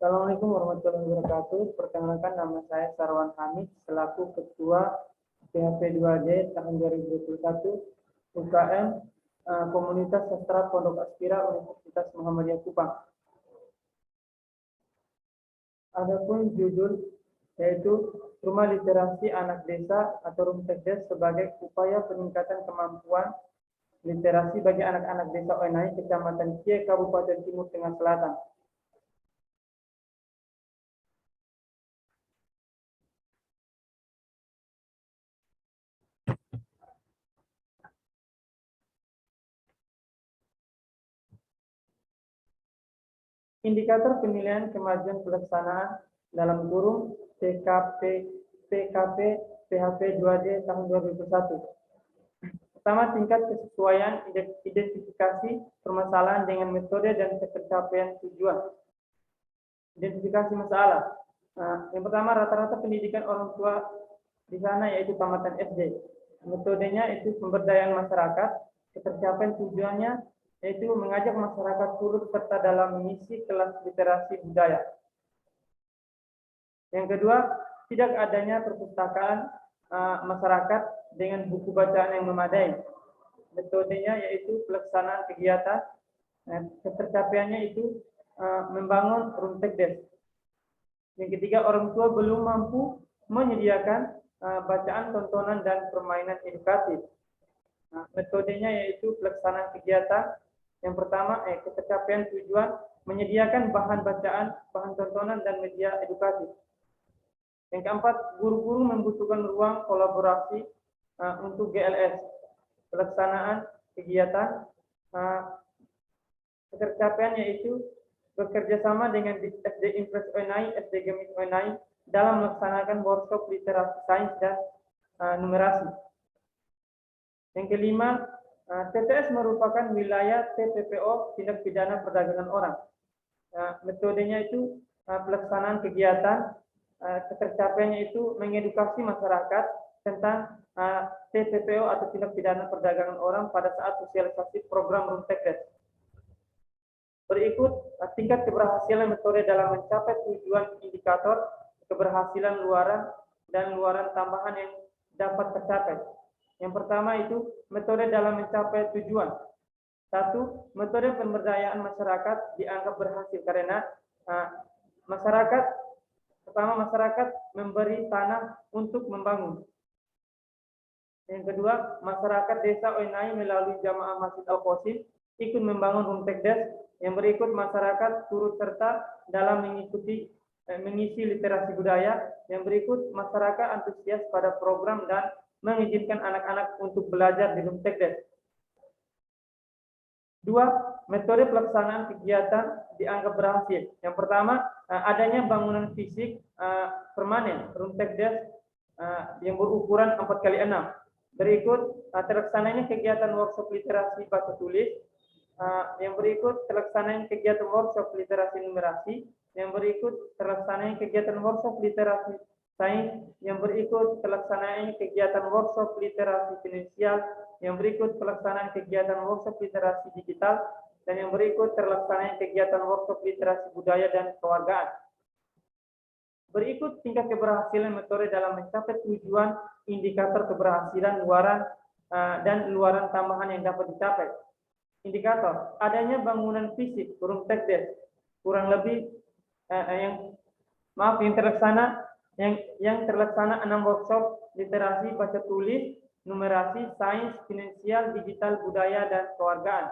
Assalamualaikum warahmatullahi wabarakatuh. Perkenalkan, nama saya Sarwan Hamid selaku Ketua PHP 2D tahun 2021 UKM Komunitas Sastra Pondok Aspira Universitas Muhammadiyah Kupang. Adapun judul yaitu Rumah Literasi Anak Desa atau Rumtekdes sebagai upaya peningkatan kemampuan literasi bagi anak-anak desa Oenai, Kecamatan Cie, Kabupaten Timur Tengah Selatan. Indikator penilaian kemajuan pelaksanaan dalam kurung PKP PHP 2D tahun 2001. Pertama, tingkat kesesuaian identifikasi permasalahan dengan metode dan pencapaian tujuan. Identifikasi masalah. Yang pertama, rata-rata pendidikan orang tua di sana yaitu tamatan SD. Metodenya itu pemberdayaan masyarakat. Ketercapaian tujuannya yaitu mengajak masyarakat turut serta dalam mengisi kelas literasi budaya. Yang kedua, tidak adanya perpustakaan masyarakat dengan buku bacaan yang memadai. Metodenya yaitu pelaksanaan kegiatan. Ketercapaiannya itu membangun Rumtekdes. Yang ketiga, orang tua belum mampu menyediakan bacaan, tontonan, dan permainan edukatif. Metodenya yaitu pelaksanaan kegiatan. Yang pertama, ketercapaian tujuan menyediakan bahan bacaan, bahan tontonan, dan media edukatif. Yang keempat, guru-guru membutuhkan ruang kolaborasi untuk GLS. Pelaksanaan kegiatan, ketercapaian yaitu bekerjasama dengan SD Impres Oenai, SD Gemis Oenai dalam melaksanakan workshop literasi sains dan numerasi. Yang kelima, TTS merupakan wilayah TPPO, tindak pidana perdagangan orang. Metodenya itu pelaksanaan kegiatan, ketercapaiannya itu mengedukasi masyarakat tentang TPPO atau tindak pidana perdagangan orang pada saat sosialisasi program Rumtekdes. Berikut tingkat keberhasilan metode dalam mencapai tujuan indikator keberhasilan luaran dan luaran tambahan yang dapat tercapai. Yang pertama itu metode dalam mencapai tujuan. 1. Metode pemberdayaan masyarakat dianggap berhasil karena masyarakat memberi tanah untuk membangun. Yang kedua, masyarakat desa Oenai melalui jamaah Masjid Al-Qasim ikut membangun Rumtekdes. Yang berikut, masyarakat turut serta dalam mengisi literasi budaya. Yang berikut, masyarakat antusias pada program dan mengizinkan anak-anak untuk belajar di Rumtekdes. 2. Metode pelaksanaan kegiatan dianggap berhasil. Yang pertama, adanya bangunan fisik permanen Rumtekdes yang berukuran 4x6. Berikut, terlaksananya kegiatan workshop literasi baca tulis. Yang berikut, terlaksananya kegiatan workshop literasi numerasi. Yang berikut, terlaksananya kegiatan workshop literasi sains. Yang berikut, pelaksanaan kegiatan workshop literasi finansial. Yang berikut, pelaksanaan kegiatan workshop literasi digital. Dan yang berikut, terlaksanaan kegiatan workshop literasi budaya dan kewargaan. Berikut tingkat keberhasilan metode dalam mencapai tujuan indikator keberhasilan luaran dan luaran tambahan yang dapat dicapai. Indikator, adanya bangunan fisik Rumtekdes kurang lebih yang terlaksana 6 workshop literasi baca tulis, numerasi, sains, finansial, digital, budaya, dan kewargaan.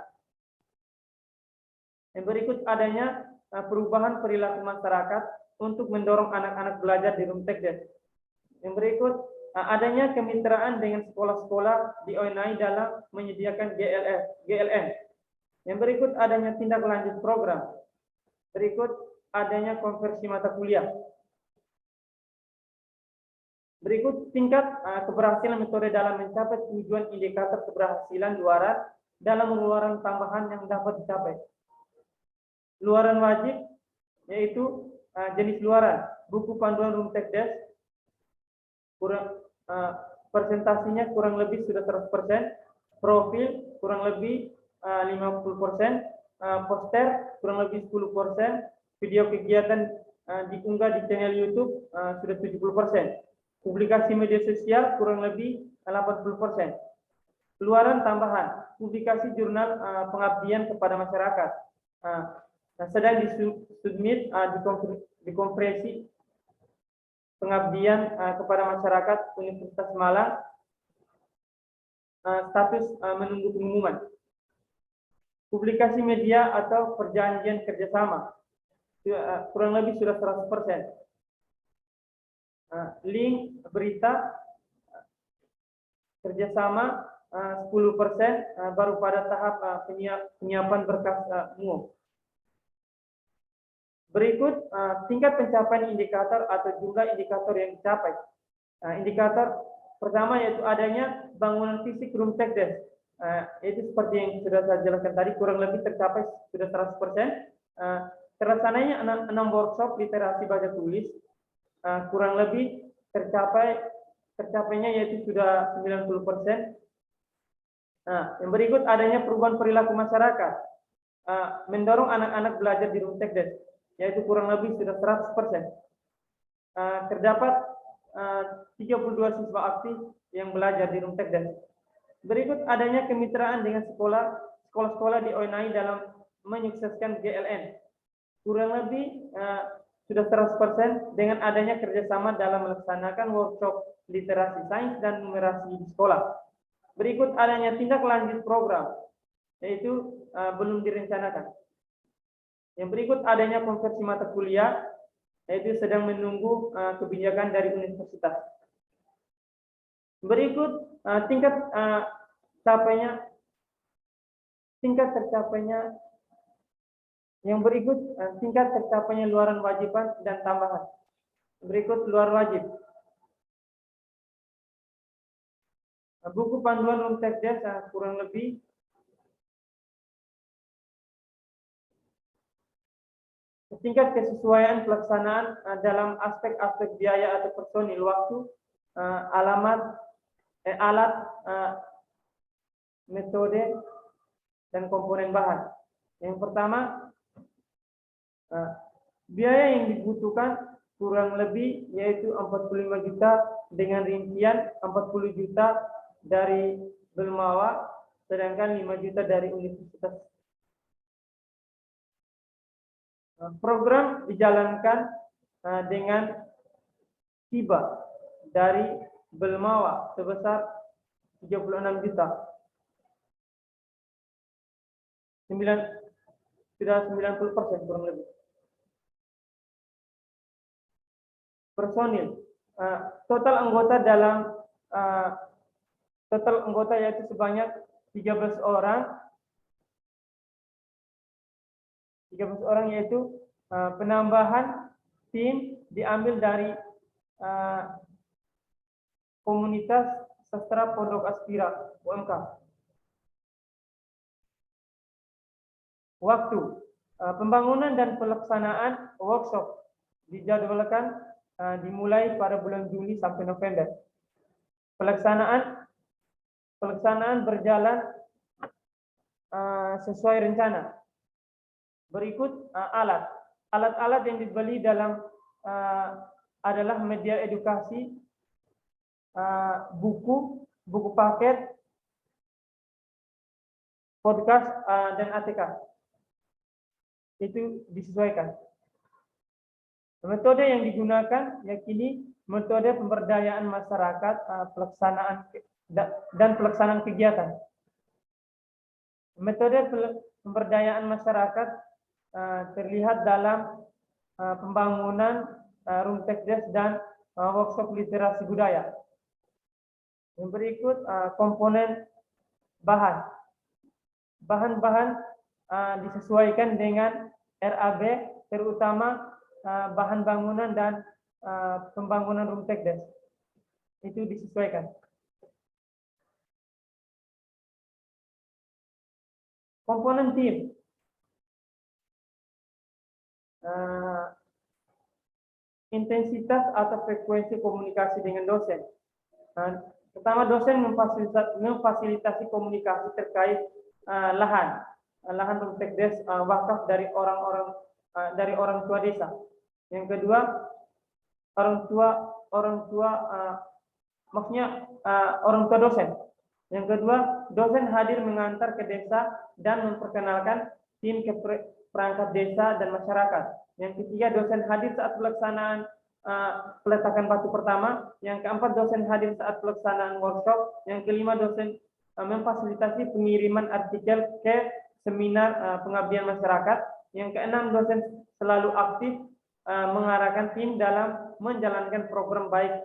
Yang berikut, adanya perubahan perilaku masyarakat untuk mendorong anak-anak belajar di Rumtekdes. Yang berikut, adanya kemitraan dengan sekolah-sekolah di Oenai dalam menyediakan GLN. Yang berikut, adanya tindak lanjut program. Berikut, adanya konversi mata kuliah. Berikut tingkat keberhasilan metode dalam mencapai tujuan indikator keberhasilan luaran dalam luaran tambahan yang dapat dicapai. Luaran wajib yaitu jenis luaran buku panduan Rumtekdes persentasinya kurang lebih sudah 100%, profil kurang lebih 50%, poster kurang lebih 10%, Video kegiatan diunggah di channel YouTube sudah 70%. Publikasi media sosial kurang lebih 80%. Keluaran tambahan, publikasi jurnal pengabdian kepada masyarakat. Sedang disubmit, dikompresi pengabdian kepada masyarakat Universitas Malang, status menunggu pengumuman. Publikasi media atau perjanjian kerjasama kurang lebih sudah 100%. Link berita kerjasama 10%, baru pada tahap penyiapan berkas umum. Berikut tingkat pencapaian indikator atau jumlah indikator yang dicapai. Indikator pertama yaitu adanya bangunan fisik room tech desk. Itu seperti yang sudah saya jelaskan tadi, kurang lebih tercapai sudah 100%. Terlaksananya 6 workshop literasi baca tulis, kurang lebih tercapainya yaitu sudah 90%. Yang berikut adanya perubahan perilaku masyarakat, mendorong anak-anak belajar di room tech desk, yaitu kurang lebih sudah 100%. Terdapat 32 siswa aktif yang belajar di room tech desk. Berikut adanya kemitraan dengan sekolah-sekolah di ONAI dalam menyukseskan GLN. Kurang lebih sudah 100% dengan adanya kerjasama dalam melaksanakan workshop literasi sains dan numerasi di sekolah. Berikut adanya tindak lanjut program, yaitu belum direncanakan. Yang berikut adanya konversi mata kuliah, yaitu sedang menunggu kebijakan dari universitas. Berikut tingkat tercapainya yang berikut tingkat tercapainya luaran wajiban dan tambahan. Berikut luar wajib. Buku panduan room tech desk kurang lebih tingkat kesesuaian pelaksanaan dalam aspek-aspek biaya atau personil, waktu, alat, metode, dan komponen bahan. Yang pertama, biaya yang dibutuhkan kurang lebih yaitu 45 juta dengan rincian 40 juta dari Belmawa, sedangkan 5 juta dari universitas. Program dijalankan dengan hibah dari Belmawa sebesar 36 juta. Sudah 90% kurang lebih. Personil, total anggota yaitu sebanyak 13 orang. 13 orang yaitu penambahan tim diambil dari komunitas sastra Pondok Aspira UMK. Waktu pembangunan dan pelaksanaan workshop dijadwalkan dimulai pada bulan Juni sampai November. Pelaksanaan berjalan sesuai rencana. Berikut alat-alat yang dibeli dalam adalah media edukasi, buku paket, podcast, dan ATK. Itu disesuaikan. Metode yang digunakan yakini metode pemberdayaan masyarakat, pelaksanaan kegiatan. Metode pemberdayaan masyarakat terlihat dalam pembangunan room tech desk dan workshop literasi budaya. Yang berikut komponen bahan. Bahan-bahan disesuaikan dengan RAB, terutama bahan bangunan dan pembangunan room tech desk. Itu disesuaikan. Komponen tim. Intensitas atau frekuensi komunikasi dengan dosen. Pertama, dosen memfasilitasi komunikasi terkait lahan room tech desk wakaf dari orang-orang dari orang tua desa. Yang kedua, orang tua maksudnya orang tua dosen. Yang kedua, dosen hadir mengantar ke desa dan memperkenalkan tim ke perangkat desa dan masyarakat. Yang ketiga, dosen hadir saat pelaksanaan peletakan batu pertama. Yang keempat, dosen hadir saat pelaksanaan workshop. Yang kelima, dosen memfasilitasi pengiriman artikel ke seminar pengabdian masyarakat. Yang keenam, dosen selalu aktif mengarahkan tim dalam menjalankan program baik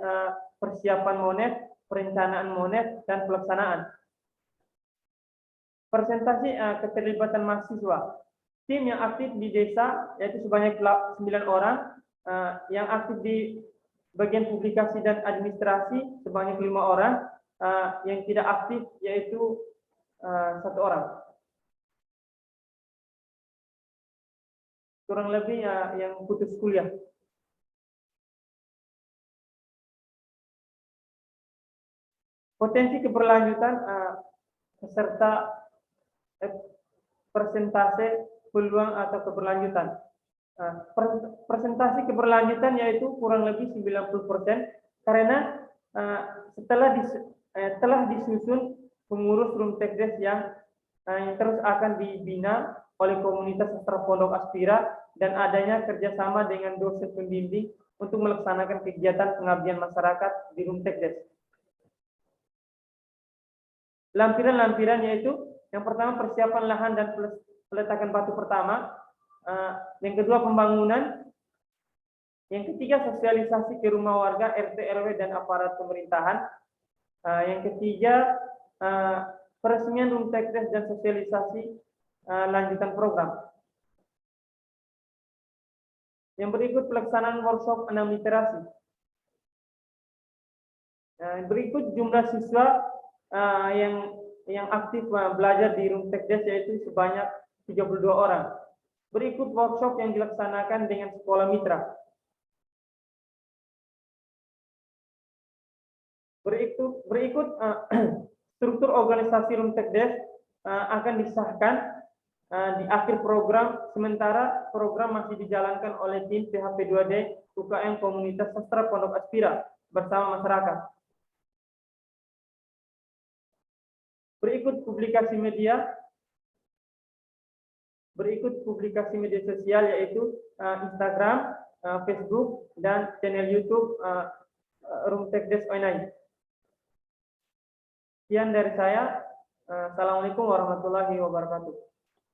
persiapan MONEF, perencanaan MONEF, dan pelaksanaan. Presentasi keterlibatan mahasiswa. Tim yang aktif di desa yaitu sebanyak 9 orang, yang aktif di bagian publikasi dan administrasi sebanyak 5 orang, yang tidak aktif yaitu 1 orang. Kurang lebih yang putus kuliah. Potensi keberlanjutan serta persentase peluang atau keberlanjutan. Presentasi keberlanjutan yaitu kurang lebih 90% karena telah disusun pengurus Rumtekdes yang terus akan dibina oleh komunitas sastra Pondok Aspira dan adanya kerjasama dengan dosen pembimbing untuk melaksanakan kegiatan pengabdian masyarakat di Rumtekdes. Lampiran-lampiran yaitu yang pertama persiapan lahan dan peletakan batu pertama, yang kedua pembangunan, yang ketiga sosialisasi ke rumah warga, RT, RW, dan aparat pemerintahan, yang ketiga peresmian Rumtekdes dan sosialisasi lanjutan program. Yang berikut pelaksanaan workshop 6 literasi. Berikut jumlah siswa yang aktif belajar di Rumtekdes yaitu sebanyak 32 orang. Berikut workshop yang dilaksanakan dengan sekolah mitra. Berikut struktur organisasi Rumtekdes akan disahkan di akhir program, sementara program masih dijalankan oleh tim PHP2D UKM Komunitas Sastra Pondok Aspira bersama masyarakat. Berikut publikasi media sosial yaitu Instagram, Facebook, dan channel YouTube Rumtekdes Oinai. Sekian dari saya. Assalamualaikum warahmatullahi wabarakatuh.